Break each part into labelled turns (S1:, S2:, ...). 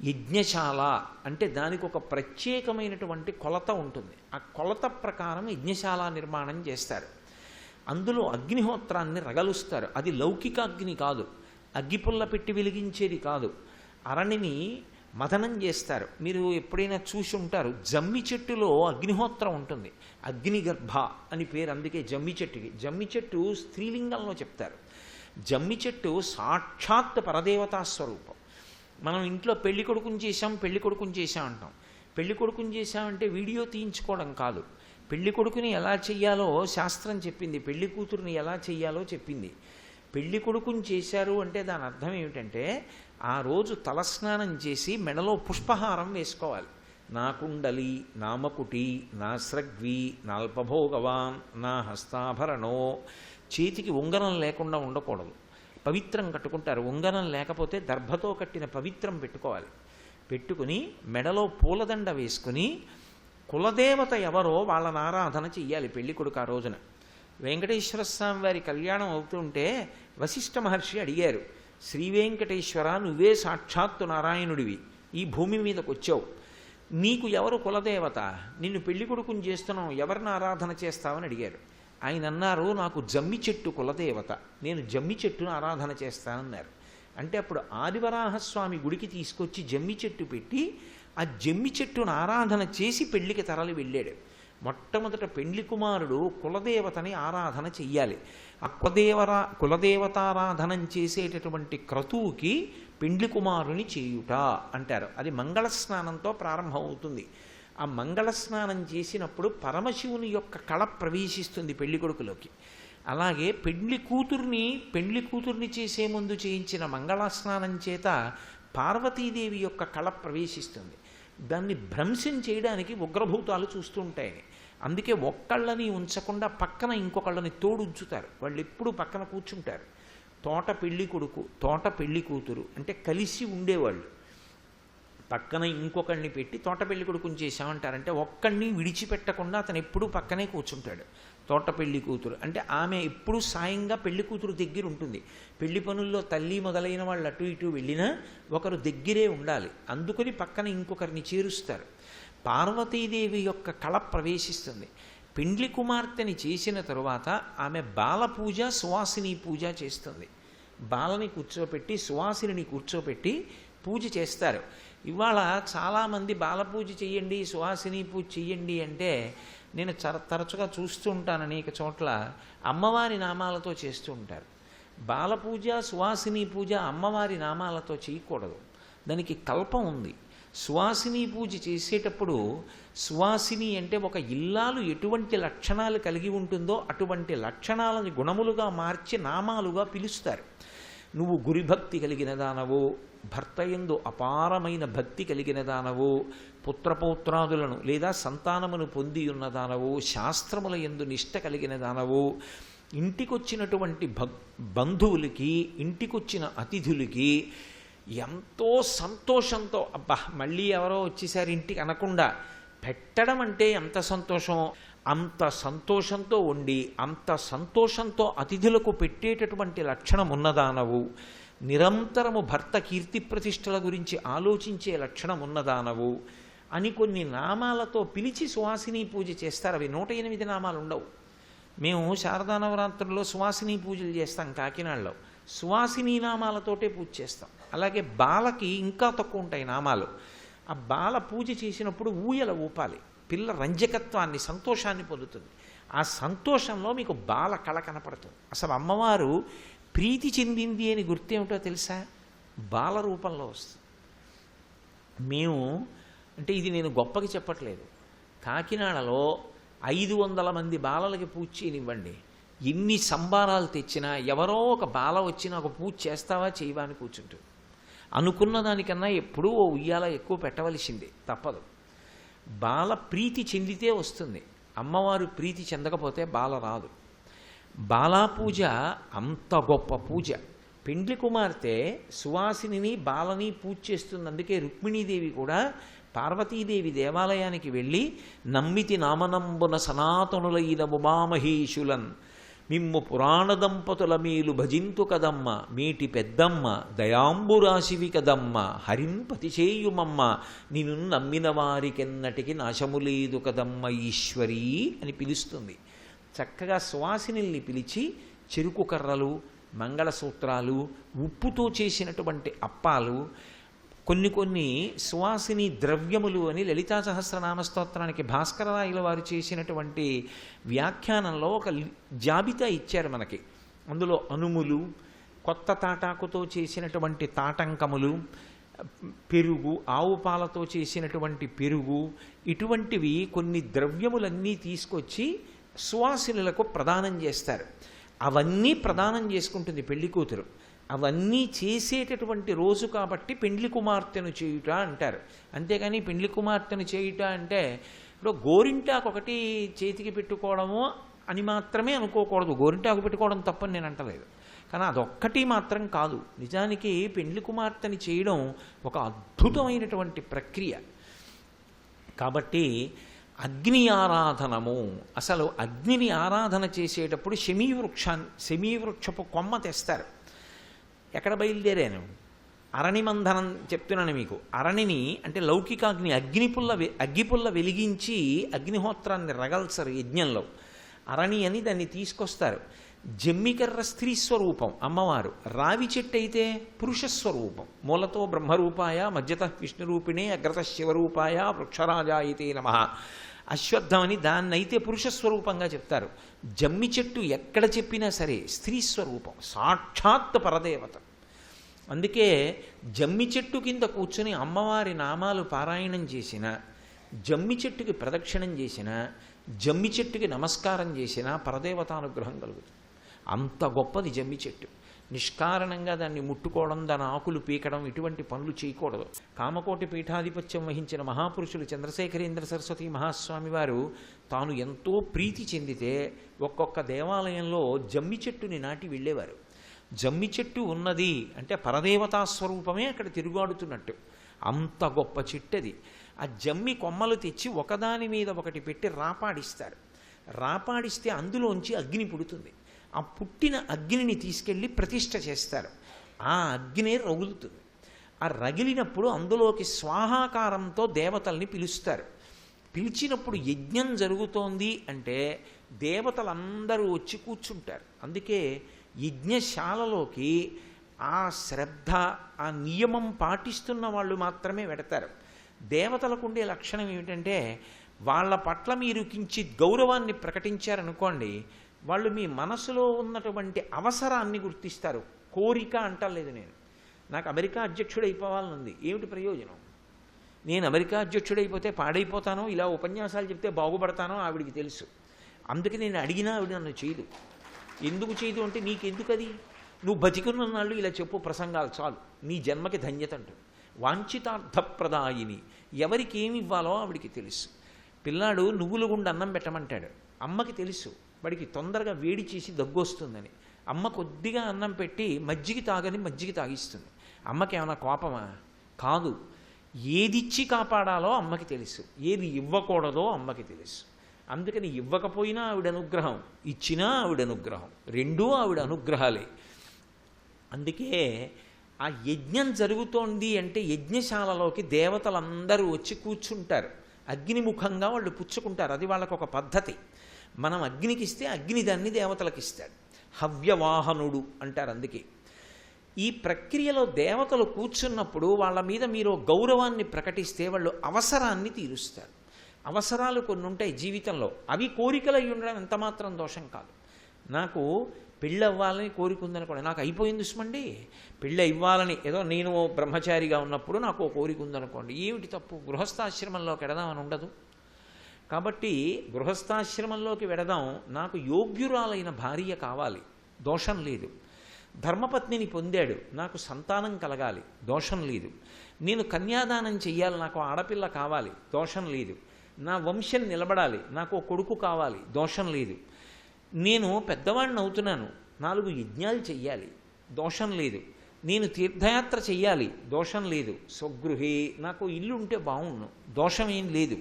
S1: యజ్ఞశాల అంటే దానికి ఒక ప్రత్యేకమైనటువంటి కొలత ఉంటుంది. ఆ కొలత ప్రకారం యజ్ఞశాల నిర్మాణం చేస్తారు. అందులో అగ్నిహోత్రాన్ని రగలుస్తారు. అది లౌకిక అగ్ని కాదు, అగ్గిపుల్ల పెట్టి వెలిగించేది కాదు, అరణిని మథనం చేస్తారు. మీరు ఎప్పుడైనా చూసి ఉంటారు, జమ్మి చెట్టులో అగ్నిహోత్రం ఉంటుంది, అగ్నిగర్భ అని పేరు. అందుకే జమ్మి చెట్టుకి. జమ్మి చెట్టు స్త్రీలింగంలో చెప్తారు. జమ్మి చెట్టు సాక్షాత్ పరదేవతా స్వరూపం. మనం ఇంట్లో పెళ్లి కొడుకుని చేశాం అంటాం. పెళ్లి కొడుకుని చేశామంటే వీడియో తీయించుకోవడం కాదు. పెళ్లి కొడుకుని ఎలా చెయ్యాలో శాస్త్రం చెప్పింది, పెళ్లి కూతురుని ఎలా చెయ్యాలో చెప్పింది. పెళ్లి కొడుకుని చేశారు అంటే దాని అర్థం ఏమిటంటే, ఆ రోజు తలస్నానం చేసి మెడలో పుష్పహారం వేసుకోవాలి. నా కుండలి, నా మకుటి, నా స్రగ్వి, నాల్పభోగవాన్, నా హస్తాభరణో. చేతికి ఉంగరం లేకుండా ఉండకూడదు. పవిత్రం కట్టుకుంటారు. ఉంగరం లేకపోతే దర్భతో కట్టిన పవిత్రం పెట్టుకోవాలి. పెట్టుకుని మెడలో పూలదండ వేసుకుని కులదేవత ఎవరో వాళ్ళని ఆరాధన చెయ్యాలి పెళ్లి కొడుకు ఆ రోజున. వెంకటేశ్వర స్వామి వారి కళ్యాణం అవుతుంటే వశిష్ఠ మహర్షి అడిగారు, శ్రీ వెంకటేశ్వర, నువ్వే సాక్షాత్తు నారాయణుడివి, ఈ భూమి మీదకి వచ్చావు, నీకు ఎవరు కులదేవత? నిన్ను పెళ్లి కొడుకుని చేస్తున్నావు, ఎవరిని ఆరాధన చేస్తావని అడిగారు. ఆయన అన్నారు, నాకు జమ్మి చెట్టు కులదేవత, నేను జమ్మి చెట్టును ఆరాధన చేస్తానన్నారు. అంటే అప్పుడు ఆదివరాహస్వామి గుడికి తీసుకొచ్చి జమ్మి చెట్టు పెట్టి ఆ జమ్మి చెట్టును ఆరాధన చేసి పెళ్లికి తరలి వెళ్ళాడు. మొట్టమొదట పెండ్లి కుమారుడు కులదేవతని ఆరాధన చెయ్యాలి. ఆ కులదేవతారాధనం చేసేటటువంటి క్రతువుకి పెండ్లి కుమారుని చేయుట అంటారు. అది మంగళ స్నానంతో ప్రారంభమవుతుంది. ఆ మంగళ స్నానం చేసినప్పుడు పరమశివుని యొక్క కళ ప్రవేశిస్తుంది పెళ్లి కొడుకులోకి. అలాగే పెండ్లి కూతుర్ని చేసే ముందు చేయించిన మంగళ స్నానం చేత పార్వతీదేవి యొక్క కళ ప్రవేశిస్తుంది. దాన్ని భ్రంశం చేయడానికి ఉగ్రభూతాలు చూస్తూ ఉంటాయని. అందుకే ఒక్కళ్ళని ఉంచకుండా పక్కన ఇంకొకళ్ళని తోడుంచుతారు. వాళ్ళు ఎప్పుడు పక్కన కూర్చుంటారు. తోట పెళ్లి కొడుకు, తోట పెళ్లి కూతురు అంటే కలిసి ఉండేవాళ్ళు. పక్కన ఇంకొకళ్ళని పెట్టి తోట పెళ్లి కొడుకుని చేశామంటారంటే ఒక్కడిని విడిచిపెట్టకుండా అతను ఎప్పుడూ పక్కనే కూర్చుంటాడు. తోట పెళ్లి కూతురు అంటే ఆమె ఎప్పుడు సాయంగా పెళ్లి కూతురు దగ్గర ఉంటుంది. పెళ్లి పనుల్లో తల్లి మొదలైన వాళ్ళు అటు ఇటు వెళ్ళినా ఒకరు దగ్గరే ఉండాలి. అందుకని పక్కన ఇంకొకరిని చేరుస్తారు. పార్వతీదేవి యొక్క కళ ప్రవేశిస్తుంది. పెండ్లి కుమార్తెని చేసిన తరువాత ఆమె బాలపూజ, సువాసిని పూజ చేస్తుంది. బాలని కూర్చోపెట్టి సువాసిని కూర్చోపెట్టి పూజ చేస్తారు. ఇవాళ చాలామంది బాలపూజ చెయ్యండి, సువాసిని పూజ చెయ్యండి అంటే నేను తరచుగా చూస్తూ ఉంటాను. అనేక చోట్ల అమ్మవారి నామాలతో చేస్తూ ఉంటారు. బాలపూజ, సువాసిని పూజ అమ్మవారి నామాలతో చేయకూడదు. దానికి కల్పం ఉంది. సువాసిని పూజ చేసేటప్పుడు సువాసిని అంటే ఒక ఇల్లాలు ఎటువంటి లక్షణాలు కలిగి ఉంటుందో అటువంటి లక్షణాలని గుణములుగా మార్చి నామాలుగా పిలుస్తారు. నువ్వు గురిభక్తి కలిగిన దానవు, భర్త యందు అపారమైన భక్తి కలిగిన దానవు, పుత్రపౌత్రాదులను లేదా సంతానమును పొంది ఉన్నదానవు, శాస్త్రముల యందు నిష్ట కలిగిన దానవు, ఇంటికొచ్చినటువంటి బంధువులకి, ఇంటికొచ్చిన అతిథులకి ఎంతో సంతోషంతో అబ్బా మళ్ళీ ఎవరో వచ్చేసారి ఇంటికి అనకుండా పెట్టడం అంటే ఎంత సంతోషం, అంత సంతోషంతో ఉండి అంత సంతోషంతో అతిథులకు పెట్టేటటువంటి లక్షణం ఉన్నదానవు, నిరంతరము భర్త కీర్తి ప్రతిష్టల గురించి ఆలోచించే లక్షణం ఉన్నదానవు అని కొన్ని నామాలతో పిలిచి సువాసిని పూజ చేస్తారు. అవి 108 నామాలు ఉండవు. మేము శారదా నవరాత్రుల్లో సువాసిని పూజలు చేస్తాం కాకినాడలో. సువాసిని నామాలతోటే పూజ చేస్తాం. అలాగే బాలకి ఇంకా తక్కువ ఉంటాయి నామాలు. ఆ బాల పూజ చేసినప్పుడు ఊయల ఊపాలి. పిల్ల రంజకత్వాన్ని, సంతోషాన్ని పొందుతుంది. ఆ సంతోషంలో మీకు బాల కళ కనపడుతుంది. అసలు అమ్మవారు ప్రీతి చెందింది అని గుర్తేమిటో తెలుసా? బాల రూపంలో వస్తుంది. మేము అంటే ఇది నేను గొప్పకి చెప్పట్లేదు. కాకినాడలో 500 మంది బాలలకి పూజ చేయనివ్వండి, ఎన్ని సంబారాలు తెచ్చినా ఎవరో ఒక బాల వచ్చినా ఒక పూజ చేస్తావా చేయవా అని కూర్చుంటుంది. అనుకున్న దానికన్నా ఎప్పుడూ ఓ ఉయ్యాల ఎక్కువ పెట్టవలసిందే, తప్పదు. బాల ప్రీతి చెందితే వస్తుంది. అమ్మవారు ప్రీతి చెందకపోతే బాల రాదు. బాలా పూజ అంత గొప్ప పూజ. పెండ్లి కుమార్తె సువాసిని బాలని పూజ చేస్తుంది. అందుకే రుక్మిణీదేవి కూడా పార్వతీదేవి దేవాలయానికి వెళ్ళి నమ్మితి నామనంబున సనాతనులైన ఉమామహేషులన్ మిమ్ము పురాణ దంపతుల మేలు భజింతు కదమ్మ, మేటి పెద్దమ్మ దయాంబురాశివి కదమ్మ, హరింపతిచేయుమమ్మ, నిన్ను నమ్మిన వారికెన్నటికి నాశము లేదు కదమ్మ ఈశ్వరీ అని పిలుస్తుంది. చక్కగా సువాసినిల్ని పిలిచి చెరుకు కర్రలు, మంగళసూత్రాలు, ఉప్పుతో చేసినటువంటి అప్పాలు, కొన్ని సువాసిని ద్రవ్యములు అని లలితా సహస్రనామ స్తోత్రానికి భాస్కరరాయల వారు చేసినటువంటి వ్యాఖ్యానంలో ఒక జాబితా ఇచ్చారు మనకి. అందులో అనుములు, కొత్త తాటాకుతో చేసినటువంటి తాటంకములు, పెరుగు, ఆవు పాలతో చేసినటువంటి పెరుగు, ఇటువంటివి కొన్ని ద్రవ్యములన్నీ తీసుకొచ్చి సువాసినులకు ప్రదానం చేస్తారు. అవన్నీ ప్రదానం చేసుకుంటుంది పెళ్లి కూతురు. అవన్నీ చేసేటటువంటి రోజు కాబట్టి పెండ్లి కుమార్తెను చేయుట అంటారు. అంతేగాని పెండ్లి కుమార్తెను చేయుట అంటే ఇప్పుడు గోరింటాకు ఒకటి చేతికి పెట్టుకోవడము అని మాత్రమే అనుకోకూడదు. గోరింటాకు పెట్టుకోవడం తప్పని నేను అంటలేదు, కానీ అదొక్కటి మాత్రం కాదు. నిజానికి పెండ్లి కుమార్తెని చేయడం ఒక అద్భుతమైనటువంటి ప్రక్రియ. కాబట్టి అగ్ని ఆరాధనము, అసలు అగ్నిని ఆరాధన చేసేటప్పుడు శమీవృక్షపు కొమ్మ తెస్తారు. ఎక్కడ బయలుదేరాను? అరణిమంధనం చెప్తున్నాను మీకు. అరణిని అంటే లౌకికాగ్ని, అగ్గిపుల్ల వెలిగించి అగ్నిహోత్రాన్ని రగల్సరు యజ్ఞంలో. అరణి అని దాన్ని తీసుకొస్తారు. జమ్మికర్ర స్త్రీ స్వరూపం అమ్మవారు, రావి చెట్టు అయితే పురుషస్వరూపం. మూలతో బ్రహ్మరూపాయ మధ్యత విష్ణురూపిణే అగ్రత శివరూపాయ వృక్షరాజాయితే నమః. అశ్వత్థమని దాన్నైతే పురుషస్వరూపంగా చెప్తారు. జమ్మి చెట్టు ఎక్కడ చెప్పినా సరే స్త్రీ స్వరూపం, సాక్షాత్ పరదేవత. అందుకే జమ్మి చెట్టు కింద కూర్చొని అమ్మవారి నామాలు పారాయణం చేసిన, జమ్మి చెట్టుకి ప్రదక్షిణం చేసిన, జమ్మి చెట్టుకి నమస్కారం చేసిన పరదేవతానుగ్రహం కలుగుతుంది. అంత గొప్పది జమ్మి చెట్టు. నిష్కారణంగా దాన్ని ముట్టుకోవడం, దాని ఆకులు పీకడం, ఇటువంటి పనులు చేయకూడదు. కామకోటి పీఠాధిపత్యం వహించిన మహాపురుషులు చంద్రశేఖరేంద్ర సరస్వతి మహాస్వామి వారు తాను ఎంతో ప్రీతి చెందితే ఒక్కొక్క దేవాలయంలో జమ్మి చెట్టుని నాటి వెళ్ళేవారు. జమ్మి చెట్టు ఉన్నది అంటే పరదేవతా స్వరూపమే అక్కడ తిరుగాడుతున్నట్టు. అంత గొప్ప చెట్టు అది. ఆ జమ్మి కొమ్మలు తెచ్చి ఒకదాని మీద ఒకటి పెట్టి రాపాడిస్తారు. రాపాడిస్తే అందులోంచి అగ్ని పుడుతుంది. ఆ పుట్టిన అగ్నిని తీసుకెళ్ళి ప్రతిష్ఠ చేస్తారు. ఆ అగ్నే రగులుతుంది. ఆ రగిలినప్పుడు అందులోకి స్వాహాకారంతో దేవతల్ని పిలుస్తారు. పిలిచినప్పుడు యజ్ఞం జరుగుతోంది అంటే దేవతలందరూ వచ్చి కూర్చుంటారు. అందుకే యజ్ఞశాలలోకి ఆ శ్రద్ధ, ఆ నియమం పాటిస్తున్న వాళ్ళు మాత్రమే వెడతారు. దేవతలకు ఉండే లక్షణం ఏమిటంటే వాళ్ళ పట్ల మీరు కించిత్ గౌరవాన్ని ప్రకటించారనుకోండి, వాళ్ళు మీ మనసులో ఉన్నటువంటి అవసరాన్ని గుర్తిస్తారు. కోరిక అంటలేదు నేను. నాకు అమెరికా అధ్యక్షుడు అయిపోవాలనుంది, ఏమిటి ప్రయోజనం? నేను అమెరికా అధ్యక్షుడైపోతే పాడైపోతానో, ఇలా ఉపన్యాసాలు చెప్తే బాగుపడతానో ఆవిడికి తెలుసు. అందుకే నేను అడిగినా ఆవిడ నన్ను చేయదు. ఎందుకు చేయదు అంటే నీకెందుకు అది? నువ్వు బతికున్న నాళ్ళు ఇలా చెప్పు ప్రసంగాలు చాలు, నీ జన్మకి ధన్యత అంటుంది. వాంఛితార్థప్రదాయిని, ఎవరికి ఏమి ఇవ్వాలో ఆవిడికి తెలుసు. పిల్లాడు నువ్వుల గుండా అన్నం పెట్టమంటాడు, అమ్మకి తెలుసు వాడికి తొందరగా వేడి చేసి దగ్గొస్తుందని. అమ్మ కొద్దిగా అన్నం పెట్టి మజ్జిగ తాగని మజ్జిగ తాగిస్తుంది. అమ్మకి ఏమైనా కోపమా? కాదు. ఏదిచ్చి కాపాడాలో అమ్మకి తెలుసు, ఏది ఇవ్వకూడదో అమ్మకి తెలుసు. అందుకని ఇవ్వకపోయినా ఆవిడ అనుగ్రహం, ఇచ్చినా ఆవిడ అనుగ్రహం, రెండూ ఆవిడ అనుగ్రహాలే. అందుకే ఆ యజ్ఞం జరుగుతోంది అంటే యజ్ఞశాలలోకి దేవతలందరూ వచ్చి కూర్చుంటారు. అగ్నిముఖంగా వాళ్ళు పుచ్చుకుంటారు. అది వాళ్ళకు ఒక పద్ధతి. మనం అగ్నికి ఇస్తే అగ్ని దాన్ని దేవతలకు ఇస్తాడు. హవ్యవాహనుడు అంటారు. అందుకే ఈ ప్రక్రియలో దేవతలు కూర్చున్నప్పుడు వాళ్ళ మీద మీరు గౌరవాన్ని ప్రకటిస్తే వాళ్ళు అవసరాన్ని తీరుస్తారు. అవసరాలు కొన్ని ఉంటాయి జీవితంలో, అవి కోరికలు అయి ఉండడం ఎంత మాత్రం దోషం కాదు. నాకు పెళ్ళి అవ్వాలని కోరిక ఉందనుకోండి, నాకు అయిపోయింది ఉస్మండి, పెళ్ళి ఇవ్వాలని ఏదో నేను బ్రహ్మచారిగా ఉన్నప్పుడు నాకు కోరిక ఉందనుకోండి, ఏమిటి తప్పు? గృహస్థాశ్రమంలోకి వెడదామని ఉండదు. కాబట్టి గృహస్థాశ్రమంలోకి వెడదాం, నాకు యోగ్యురాలైన భార్య కావాలి, దోషం లేదు. ధర్మపత్నిని పొందాడు, నాకు సంతానం కలగాలి, దోషం లేదు. నేను కన్యాదానం చెయ్యాలి, నాకు ఆడపిల్ల కావాలి, దోషం లేదు. నా వంశం నిలబడాలి, నాకు కొడుకు కావాలి, దోషం లేదు. నేను పెద్దవాడిని అవుతున్నాను, 4 యజ్ఞాలు చెయ్యాలి, దోషం లేదు. నేను తీర్థయాత్ర చెయ్యాలి, దోషం లేదు. స్వగృహే, నాకు ఇల్లు ఉంటే బాగుండు, దోషం ఏం లేదు.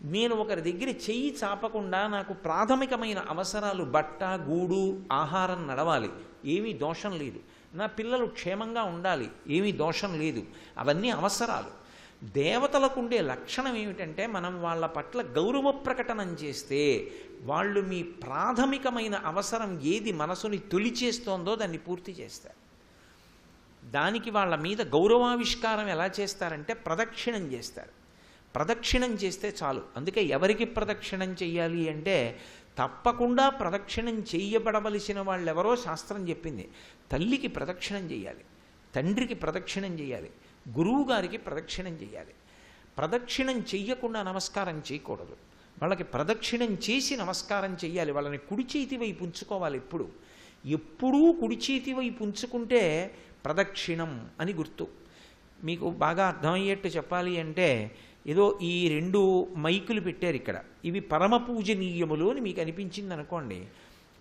S1: నేను ఒకరి దగ్గర చెయ్యి చాపకుండా నాకు ప్రాథమికమైన అవసరాలు బట్ట గూడు ఆహారం నడవాలి, ఏమీ దోషం లేదు. నా పిల్లలు క్షేమంగా ఉండాలి, ఏమీ దోషం లేదు. అవన్నీ అవసరాలు. దేవతలకు ఉండే లక్షణం ఏమిటంటే మనం వాళ్ళ పట్ల గౌరవ ప్రకటనం చేస్తే వాళ్ళు మీ ప్రాథమికమైన అవసరం ఏది మనసుని తొలిచేస్తోందో దాన్ని పూర్తి చేస్తారు. దానికి వాళ్ళ మీద గౌరవావిష్కారం ఎలా చేస్తారంటే ప్రదక్షిణం చేస్తారు. ప్రదక్షిణం చేస్తే చాలు. అందుకే ఎవరికి ప్రదక్షిణం చెయ్యాలి అంటే తప్పకుండా ప్రదక్షిణం చెయ్యబడవలసిన వాళ్ళెవరో శాస్త్రం చెప్పింది. తల్లికి ప్రదక్షిణం చేయాలి, తండ్రికి ప్రదక్షిణం చేయాలి, గురువు గారికి ప్రదక్షిణం చేయాలి. ప్రదక్షిణం చెయ్యకుండా నమస్కారం చేయకూడదు. వాళ్ళకి ప్రదక్షిణం చేసి నమస్కారం చెయ్యాలి. వాళ్ళని కుడి చేతి వైపు ఉంచుకోవాలి. ఎప్పుడూ కుడి చేతి వైపు ఉంచుకుంటే ప్రదక్షిణం అని గుర్తు. మీకు బాగా అర్థమయ్యేట్టు చెప్పాలి అంటే ఏదో ఈ 2 మైకులు పెట్టారు ఇక్కడ, ఇవి పరమ పూజనీయములు అని మీకు అనిపించింది అనుకోండి.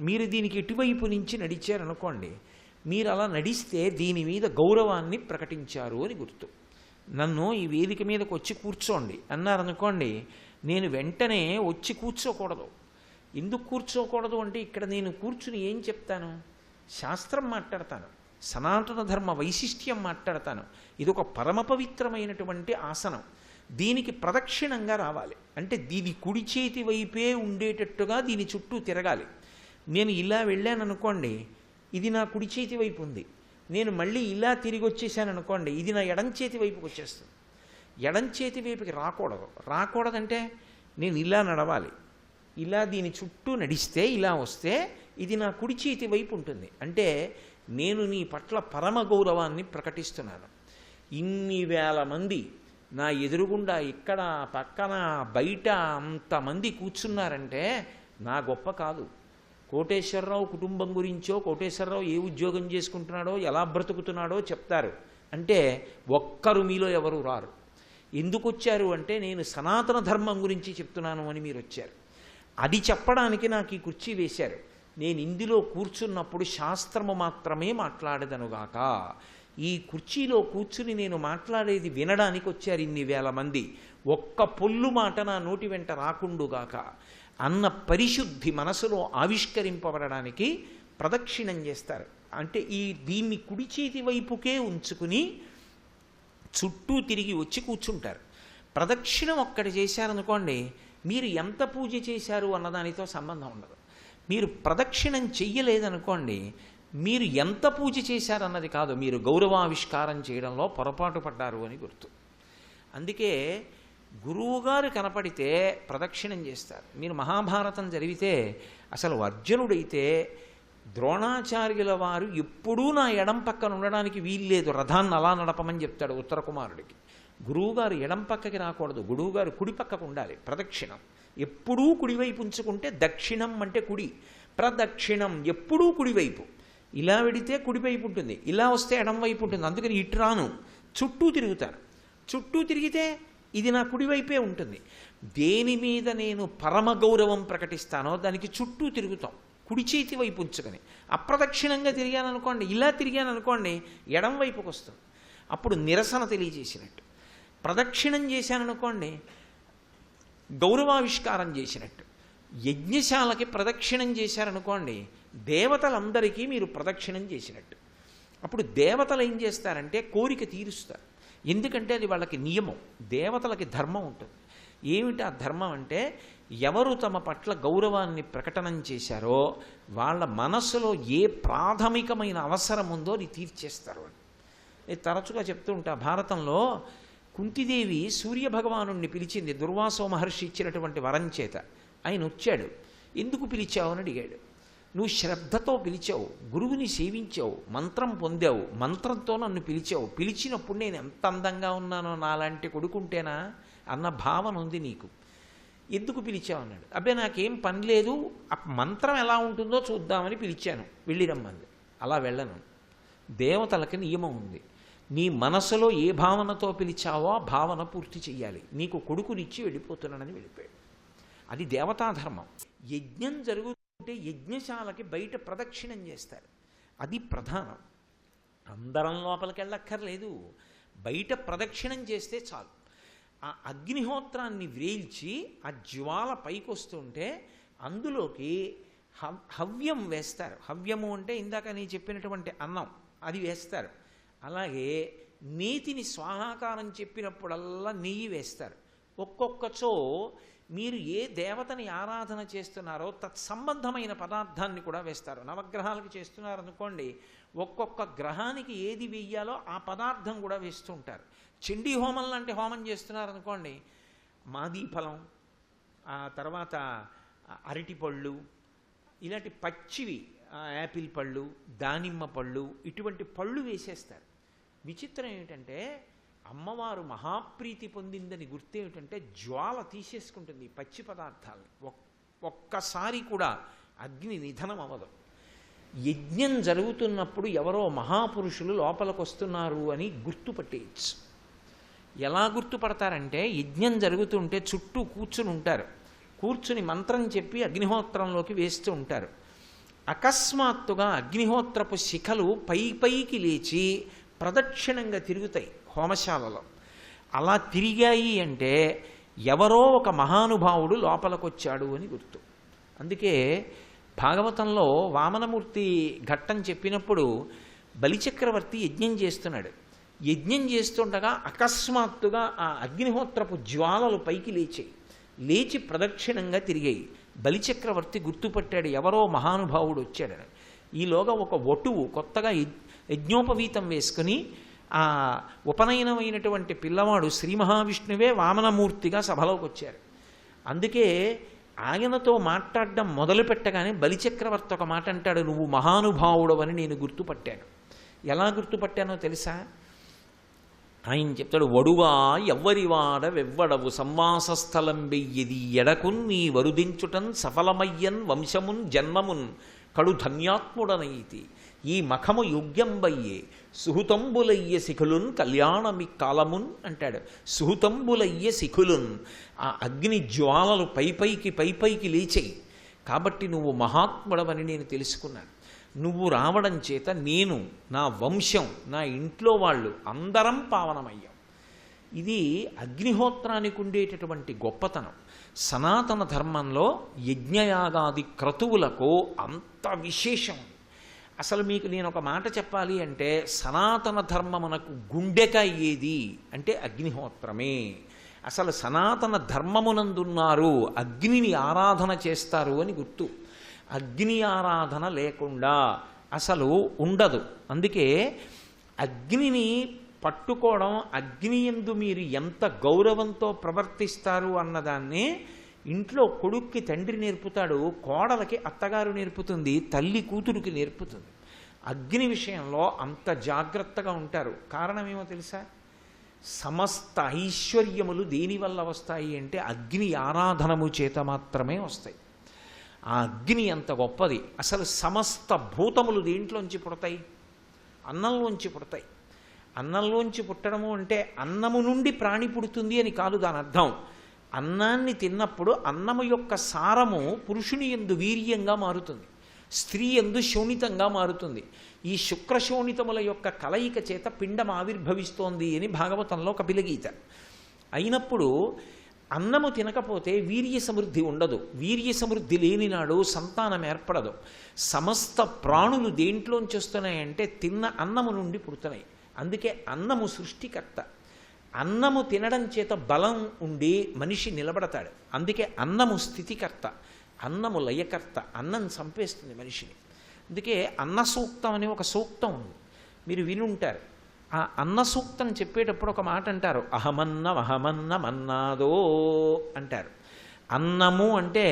S1: మీరు దీనికి ఎటువైపు నుంచి నడిచారనుకోండి, మీరు అలా నడిస్తే దీని మీద గౌరవాన్ని ప్రకటించారు అని గుర్తు. నన్ను ఈ వేదిక మీదకి వచ్చి కూర్చోండి అన్నారనుకోండి, నేను వెంటనే వచ్చి కూర్చోకూడదు. ఎందుకు కూర్చోకూడదు అంటే ఇక్కడ నేను కూర్చుని ఏం చెప్తాను? శాస్త్రం మాట్లాడతాను, సనాతన ధర్మ వైశిష్ట్యం మాట్లాడతాను. ఇది ఒక పరమ పవిత్రమైనటువంటి ఆసనం. దీనికి ప్రదక్షిణంగా రావాలి అంటే దీని కుడి చేతి వైపే ఉండేటట్టుగా దీని చుట్టూ తిరగాలి. నేను ఇలా వెళ్ళాను అనుకోండి, ఇది నా కుడి చేతి వైపు ఉంది. నేను మళ్ళీ ఇలా తిరిగి వచ్చేసాను అనుకోండి, ఇది నా ఎడం చేతి వైపుకి వచ్చేస్తుంది. ఎడం చేతి వైపుకి రాకూడదంటే నేను ఇలా నడవాలి. ఇలా దీని చుట్టూ నడిస్తే ఇలా వస్తే ఇది నా కుడి చేతి వైపు ఉంటుంది. అంటే నేను నీ పట్ల పరమ గౌరవాన్ని ప్రకటిస్తున్నాను. ఇన్ని వేల మంది నా ఎదురుగుండా ఇక్కడ పక్కన బయట అంతమంది కూర్చున్నారంటే నా గొప్ప కాదు. కోటేశ్వరరావు కుటుంబం గురించో, కోటేశ్వరరావు ఏ ఉద్యోగం చేసుకుంటున్నాడో, ఎలా బ్రతుకుతున్నాడో చెప్తారు అంటే ఒక్కరు మీలో ఎవరు రారు. ఎందుకు వచ్చారు అంటే నేను సనాతన ధర్మం గురించి చెప్తున్నాను అని మీరు వచ్చారు. అది చెప్పడానికి నాకు ఈ కుర్చీ వేశారు. నేను ఇందులో కూర్చున్నప్పుడు శాస్త్రము మాత్రమే మాట్లాడదనుగాక. ఈ కుర్చీలో కూర్చుని నేను మాట్లాడేది వినడానికి వచ్చారు ఇన్ని వేల మంది. ఒక్క పొల్లు మాట నా నోటి వెంట రాకుండుగాక అన్న పరిశుద్ధి మనసులో ఆవిష్కరింపబడడానికి ప్రదక్షిణం చేస్తారు. అంటే దీన్ని కుడి చేతి వైపుకే ఉంచుకుని చుట్టూ తిరిగి వచ్చి కూర్చుంటారు. ప్రదక్షిణం ఒక్కటి చేశారనుకోండి, మీరు ఎంత పూజ చేశారు అన్నదానితో సంబంధం ఉండదు. మీరు ప్రదక్షిణం చెయ్యలేదనుకోండి, మీరు ఎంత పూజ చేశారన్నది కాదు, మీరు గౌరవావిష్కారం చేయడంలో పొరపాటు పడ్డారు అని గుర్తు. అందుకే గురువుగారు కనపడితే ప్రదక్షిణం చేస్తారు. మీరు మహాభారతం జరిగితే అసలు అర్జునుడైతే ద్రోణాచార్యుల వారు ఎప్పుడూ నా ఎడం పక్కన ఉండడానికి వీల్లేదు, రథాన్ని అలా నడపమని చెప్తాడు ఉత్తర కుమారుడికి. గురువుగారు ఎడం పక్కకి రాకూడదు, గురువుగారు కుడి పక్కకు ఉండాలి. ప్రదక్షిణం ఎప్పుడూ కుడివైపు ఉంచుకుంటే దక్షిణం అంటే కుడి, ప్రదక్షిణం ఎప్పుడూ కుడివైపు. ఇలా వెడితే కుడివైపు ఉంటుంది, ఇలా వస్తే ఎడం వైపు ఉంటుంది. అందుకని ఇటు రాను, చుట్టూ తిరుగుతాను. చుట్టూ తిరిగితే ఇది నా కుడివైపే ఉంటుంది. దేని మీద నేను పరమ గౌరవం ప్రకటిస్తానో దానికి చుట్టూ తిరుగుతాం, కుడి చేతి వైపు ఉంచుకొని. అప్రదక్షిణంగా తిరిగాననుకోండి, ఇలా తిరిగాననుకోండి, ఎడం వైపుకి వస్తుంది. అప్పుడు నిరసన తెలియజేసినట్టు. ప్రదక్షిణం చేశాననుకోండి, గౌరవావిష్కారం చేసినట్టు. యజ్ఞశాలకి ప్రదక్షిణం చేశారనుకోండి, దేవతలందరికీ మీరు ప్రదక్షిణం చేసినట్టు. అప్పుడు దేవతలు ఏం చేస్తారంటే కోరిక తీరుస్తారు. ఎందుకంటే అది వాళ్ళకి నియమం. దేవతలకి ధర్మం ఉంటుంది. ఏమిటి ఆ ధర్మం అంటే ఎవరు తమ పట్ల గౌరవాన్ని ప్రకటనం చేశారో వాళ్ళ మనస్సులో ఏ ప్రాథమికమైన అవసరం ఉందో అది తీర్చేస్తారు అని. నేను తరచుగా చెప్తూ ఉంటా, భారతంలో కుంతిదేవి సూర్యభగవానుణ్ణి పిలిచింది దుర్వాసో మహర్షి ఇచ్చినటువంటి వరం చేత. ఆయన వచ్చాడు, ఎందుకు పిలిచావు అని అడిగాడు. నువ్వు శ్రద్ధతో పిలిచావు, గురువుని సేవించావు, మంత్రం పొందావు, మంత్రంతో నన్ను పిలిచావు, పిలిచినప్పుడు నేను ఎంత అందంగా ఉన్నానో నాలాంటి కొడుకుంటేనా అన్న భావన ఉంది నీకు, ఎందుకు పిలిచావు అన్నాడు. అబ్బే నాకేం పని లేదు, ఆ మంత్రం ఎలా ఉంటుందో చూద్దామని పిలిచాను, వెళ్ళిరమ్మంది. అలా వెళ్ళను. దేవతలకి నియమం ఉంది, నీ మనసులో ఏ భావనతో పిలిచావో ఆ భావన పూర్తి చెయ్యాలి. నీకు కొడుకునిచ్చి వెళ్ళిపోతున్నానని వెళ్ళిపోయాడు. అది దేవతాధర్మం. యజ్ఞం జరుగుతుంటే యజ్ఞశాలకి బయట ప్రదక్షిణం చేస్తారు, అది ప్రధానం. అందరం లోపలికి వెళ్ళక్కర్లేదు, బయట ప్రదక్షిణం చేస్తే చాలు. ఆ అగ్నిహోత్రాన్ని వ్రేల్చి ఆ జ్వాల పైకి వస్తుంటే అందులోకి హవ్యం వేస్తారు. హవ్యము అంటే ఇందాక నేను చెప్పినటువంటి అన్నం, అది వేస్తారు. అలాగే నేతిని స్వాహాకారం చెప్పినప్పుడల్లా నెయ్యి వేస్తారు. ఒక్కొక్కచో మీరు ఏ దేవతని ఆరాధన చేస్తున్నారో తత్సంబంధమైన పదార్థాన్ని కూడా వేస్తారు. నవగ్రహాలకు చేస్తున్నారనుకోండి, ఒక్కొక్క గ్రహానికి ఏది వెయ్యాలో ఆ పదార్థం కూడా వేస్తూ ఉంటారు. చండీ హోమం లాంటి హోమం చేస్తున్నారనుకోండి, మాదీఫలం, ఆ తర్వాత అరటిపళ్ళు, ఇలాంటి పచ్చివి, యాపిల్ పళ్ళు, దానిమ్మ పళ్ళు, ఇటువంటి పళ్ళు వేసేస్తారు. విచిత్రం ఏమిటంటే అమ్మవారు మహాప్రీతి పొందిందని గుర్తేమిటంటే జ్వాల తీసేసుకుంటుంది పచ్చి పదార్థాలని. ఒక్కసారి కూడా అగ్ని నిధనం అవ్వదు. యజ్ఞం జరుగుతున్నప్పుడు ఎవరో మహాపురుషులు లోపలికి వస్తున్నారు అని గుర్తుపట్టేయచ్చు. ఎలా గుర్తుపడతారంటే, యజ్ఞం జరుగుతుంటే చుట్టూ కూర్చుని ఉంటారు. కూర్చుని మంత్రం చెప్పి అగ్నిహోత్రంలోకి వేస్తూ ఉంటారు. అకస్మాత్తుగా అగ్నిహోత్రపు శిఖలు పైకి లేచి ప్రదక్షిణంగా తిరుగుతాయి హోమశాలలో. అలా తిరిగాయి అంటే ఎవరో ఒక మహానుభావుడు లోపలికొచ్చాడు అని గుర్తు. అందుకే భాగవతంలో వామనమూర్తి ఘట్టం చెప్పినప్పుడు బలిచక్రవర్తి యజ్ఞం చేస్తున్నాడు. యజ్ఞం చేస్తుండగా అకస్మాత్తుగా ఆ అగ్నిహోత్రపు జ్వాలలు పైకి లేచి ప్రదక్షిణంగా తిరిగాయి. బలిచక్రవర్తి గుర్తుపట్టాడు ఎవరో మహానుభావుడు వచ్చాడని. ఈలోగా ఒక వటువు కొత్తగా యజ్ఞోపవీతం వేసుకుని ఆ ఉపనయనమైనటువంటి పిల్లవాడు శ్రీ మహావిష్ణువే వామనమూర్తిగా సభలోకి వచ్చారు. అందుకే ఆయనతో మాట్లాడడం మొదలు పెట్టగానే బలిచక్రవర్తి ఒక మాట అంటాడు, నువ్వు మహానుభావుడవని నేను గుర్తుపట్టాను. ఎలా గుర్తుపట్టానో తెలుసా? ఆయన చెప్తాడు, వడువా ఎవ్వరివాడ వెవ్వడవు సంవాసస్థలం వెయ్యది ఎడకున్ నీ వరుదించుటన్ సఫలమయ్యన్ వంశమున్ జన్మమున్ కడు ధన్యాత్ముడనైతి ఈ మఖము యోగ్యంబయ్యే సుహృతంబులయ్య శిఖులున్ కళ్యాణమి కాలమున్ అంటాడు. సుహృతంబులయ్య శిఖులున్, ఆ అగ్ని జ్వాలలు పైపైకి లేచాయి. కాబట్టి నువ్వు మహాత్ముడవని నేను తెలుసుకున్నాను. నువ్వు రావడం చేత నేను, నా వంశం, నా ఇంట్లో వాళ్ళు అందరం పావనమయ్యాం. ఇది అగ్నిహోత్రానికి ఉండేటటువంటి గొప్పతనం. సనాతన ధర్మంలో యజ్ఞయాగాది క్రతువులకు అంత విశేషం. అసలు మీకు నేను ఒక మాట చెప్పాలి అంటే, సనాతన ధర్మమునకు గుండెకాయ ఏది అంటే అగ్నిహోత్రమే. అసలు సనాతన ధర్మమునందున్నారు, అగ్నిని ఆరాధన చేస్తారు అని గుర్తు. అగ్ని ఆరాధన లేకుండా అసలు ఉండదు. అందుకే అగ్నిని పట్టుకోవడం, అగ్ని యందు మీరు ఎంత గౌరవంతో ప్రవర్తిస్తారు అన్నదాన్నే ఇంట్లో కొడుక్కి తండ్రి నేర్పుతాడు, కోడలకి అత్తగారు నేర్పుతుంది, తల్లి కూతురికి నేర్పుతుంది. అగ్ని విషయంలో అంత జాగ్రత్తగా ఉంటారు. కారణమేమో తెలుసా? సమస్త ఐశ్వర్యములు దేనివల్ల వస్తాయి అంటే అగ్ని ఆరాధనము చేత మాత్రమే వస్తాయి. ఆ అగ్ని అంత గొప్పది. అసలు సమస్త భూతములు దేంట్లోంచి పుడతాయి? అన్నంలోంచి పుడతాయి. అన్నంలోంచి పుట్టడము అంటే అన్నము నుండి ప్రాణి పుడుతుంది అని కాదు దాని అర్థం. అన్నాన్ని తిన్నప్పుడు అన్నము యొక్క సారము పురుషుని యందు వీర్యంగా మారుతుంది, స్త్రీ యందు శోణితంగా మారుతుంది. ఈ శుక్రశోణితముల యొక్క కలయిక చేత పిండం ఆవిర్భవిస్తోంది అని భాగవతంలో కపిలగీత. అయినప్పుడు అన్నము తినకపోతే వీర్య సమృద్ధి ఉండదు. వీర్య సమృద్ధి లేనినాడు సంతానం ఏర్పడదు. సమస్త ప్రాణులు దేంట్లోంచి వస్తున్నాయంటే తిన్న అన్నము నుండి పుడుతున్నాయి. అందుకే అన్నము సృష్టికర్త. అన్నము తినడం చేత బలం ఉండి మనిషి నిలబడతాడు. అందుకే అన్నము స్థితికర్త, అన్నము లయకర్త. అన్నం చంపేస్తుంది మనిషిని. అందుకే అన్న సూక్తం అని ఒక సూక్తం ఉంది, మీరు వినుంటారు. ఆ అన్న సూక్తం చెప్పేటప్పుడు ఒక మాట అంటారు, అహమన్నమన్నాదో అంటారు. అన్నము అంటే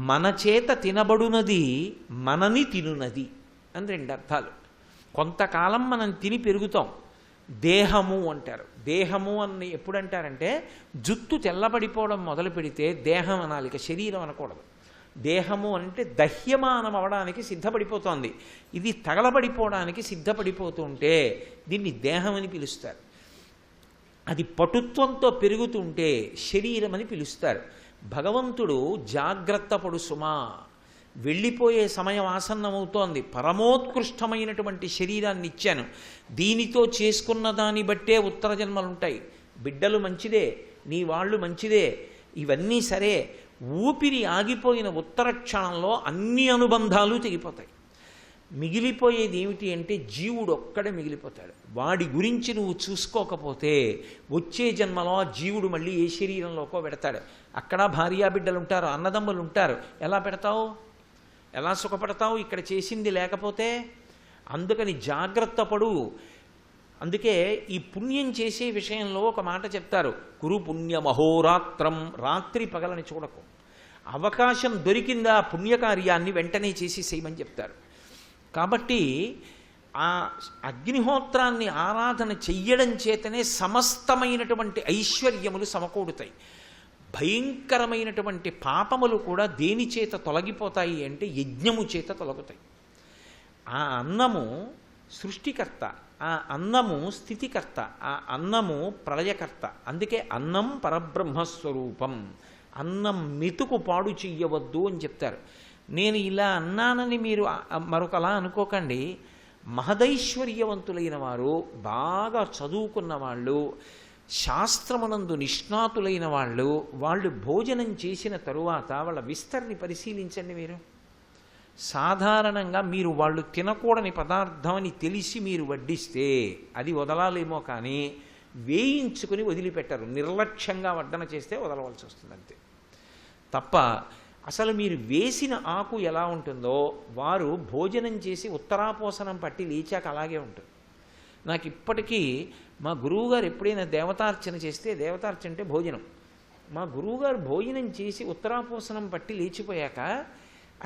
S1: మన చేత తినబడునది, మనని తినునది అని రెండు అర్థాలు. కొంతకాలం మనం తిని పెరుగుతాం. దేహము అంటారు. దేహము అని ఎప్పుడంటారంటే జుట్టు తెల్లబడిపోవడం మొదలు పెడితే దేహం అనాలి, ఇక శరీరం అనకూడదు. దేహము అంటే దహ్యమానం అవడానికి సిద్ధపడిపోతోంది. ఇది తగలబడిపోవడానికి సిద్ధపడిపోతుంటే దీన్ని దేహం అని పిలుస్తారు. అది పటుత్వంతో పెరుగుతుంటే శరీరం అని పిలుస్తారు. భగవంతుడు జాగ్రత్త పడు సుమా, వెళ్ళిపోయే సమయం ఆసన్నమవుతోంది, పరమోత్కృష్టమైనటువంటి శరీరాన్ని ఇచ్చాను, దీనితో చేసుకున్న దాన్ని బట్టే ఉత్తర జన్మలుంటాయి. బిడ్డలు మంచిదే, నీ వాళ్ళు మంచిదే, ఇవన్నీ సరే, ఊపిరి ఆగిపోయిన ఉత్తర క్షణంలో అన్ని అనుబంధాలు తెగిపోతాయి. మిగిలిపోయేది ఏమిటి అంటే జీవుడు ఒక్కడే మిగిలిపోతాడు. వాడి గురించి నువ్వు చూసుకోకపోతే వచ్చే జన్మలో జీవుడు మళ్ళీ ఏ శరీరంలోకో పెడతాడు. అక్కడ భార్యాబిడ్డలు ఉంటారు, అన్నదమ్ములు ఉంటారు. ఎలా పెడతావు? ఎలా సుఖపడతావు ఇక్కడ చేసింది లేకపోతే? అందుకని జాగ్రత్త పడు. అందుకే ఈ పుణ్యం చేసే విషయంలో ఒక మాట చెప్తారు, కురు పుణ్యమహోరాత్రం, రాత్రి పగలని చూడకు. అవకాశం దొరికిందా పుణ్యకార్యాన్ని వెంటనే చేసేసేయమని చెప్తారు. కాబట్టి ఆ అగ్నిహోత్రాన్ని ఆరాధన చెయ్యడం చేతనే సమస్తమైనటువంటి ఐశ్వర్యములు సమకూడుతాయి. భయంకరమైనటువంటి పాపములు కూడా దేని చేత తొలగిపోతాయి అంటే యజ్ఞము చేత తొలగుతాయి. ఆ అన్నము సృష్టికర్త, ఆ అన్నము స్థితికర్త, ఆ అన్నము ప్రళయకర్త. అందుకే అన్నం పరబ్రహ్మస్వరూపం. అన్నం మెతుకు పాడు చెయ్యవద్దు అని చెప్తారు. నేను ఇలా అన్నానని మీరు మరొకలా అనుకోకండి. మహదైశ్వర్యవంతులైన వారు, బాగా చదువుకున్న వాళ్ళు, శాస్త్రమునందు నిష్ణాతులైన వాళ్ళు భోజనం చేసిన తరువాత వాళ్ళ విస్తరిని పరిశీలించండి. మీరు సాధారణంగా మీరు వాళ్ళు తినకూడని పదార్థం అని తెలిసి మీరు వడ్డిస్తే అది వదలాలేమో కానీ వేయించుకుని వదిలిపెట్టరు. నిర్లక్ష్యంగా వడ్డన చేస్తే వదలవలసి వస్తుంది అంతే తప్ప, అసలు మీరు వేసిన ఆకు ఎలా ఉంటుందో వారు భోజనం చేసి ఉత్తరాపోసనం పట్టి లేచాక అలాగే ఉంటుంది. నాకు ఇప్పటికీ మా గురువుగారు ఎప్పుడైనా దేవతార్చన చేస్తే, దేవతార్చన అంటే భోజనం, మా గురువుగారు భోజనం చేసి ఉత్తరాపోసనం పట్టి లేచిపోయాక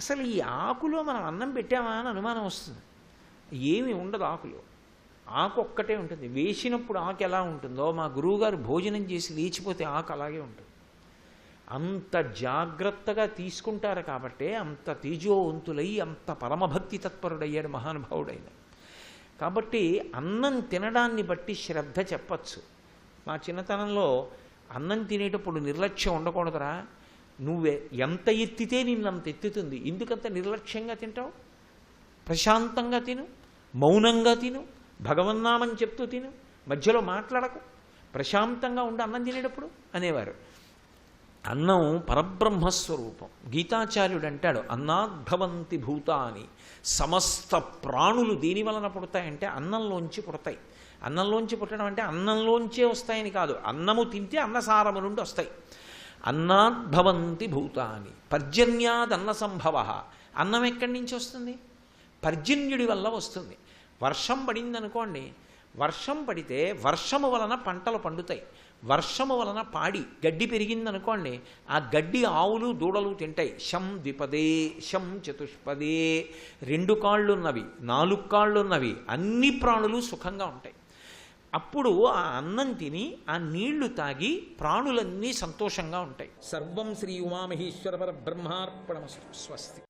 S1: అసలు ఈ ఆకులో మనం అన్నం పెట్టామా అని అనుమానం వస్తుంది. ఏమీ ఉండదు ఆకులో, ఆకు ఒక్కటే ఉంటుంది. వేసినప్పుడు ఆకు ఎలా ఉంటుందో మా గురువుగారు భోజనం చేసి లేచిపోతే ఆకు అలాగే ఉంటుంది. అంత జాగ్రత్తగా తీసుకుంటారు కాబట్టే అంత తేజోవంతులై అంత పరమభక్తి తత్పరుడయ్యాడు మహానుభావుడైన. కాబట్టి అన్నం తినడాన్ని బట్టి శ్రద్ధ చెప్పచ్చు. మా చిన్నతనంలో అన్నం తినేటప్పుడు నిర్లక్ష్యం ఉండకూడదురా, నువ్వే ఎంత ఎత్తితే నిన్నంత ఎత్తుతుంది, ఎందుకంత నిర్లక్ష్యంగా తింటావు? ప్రశాంతంగా తిను, మౌనంగా తిను, భగవన్నామం చెప్తూ తిను, మధ్యలో మాట్లాడకు, ప్రశాంతంగా ఉండి అన్నం తినేటప్పుడు అనేవారు. అన్నం పరబ్రహ్మస్వరూపం. గీతాచార్యుడు అంటాడు, అన్నాద్భవంతి భూతాని, సమస్త ప్రాణులు దేని వలన పుడతాయంటే అన్నంలోంచి పుడతాయి. అన్నంలోంచి పుట్టడం అంటే అన్నంలోంచే వస్తాయని కాదు, అన్నము తింటే అన్నసారము నుండి వస్తాయి. అన్నాద్భవంతి భూతాని, పర్జన్యాదన్న సంభవ. అన్నం ఎక్కడి నుంచి వస్తుంది? పర్జన్యుడి వల్ల వస్తుంది. వర్షం పడిందనుకోండి, వర్షం పడితే వర్షము వలన పంటలు పండుతాయి. వర్షము వలన పాడి గడ్డి పెరిగిందనుకోండి, ఆ గడ్డి ఆవులు దూడలు తింటాయి. శం ద్విపదే, శం చతుష్పదే, 2 కాళ్ళున్నవి, 4 కాళ్ళున్నవి అన్ని ప్రాణులు సుఖంగా ఉంటాయి. అప్పుడు ఆ అన్నం తిని ఆ నీళ్లు తాగి ప్రాణులన్నీ సంతోషంగా ఉంటాయి. సర్వం శ్రీ ఉమామహేశ్వర పరబ్రహ్మార్పణమస్తు. స్వస్తి.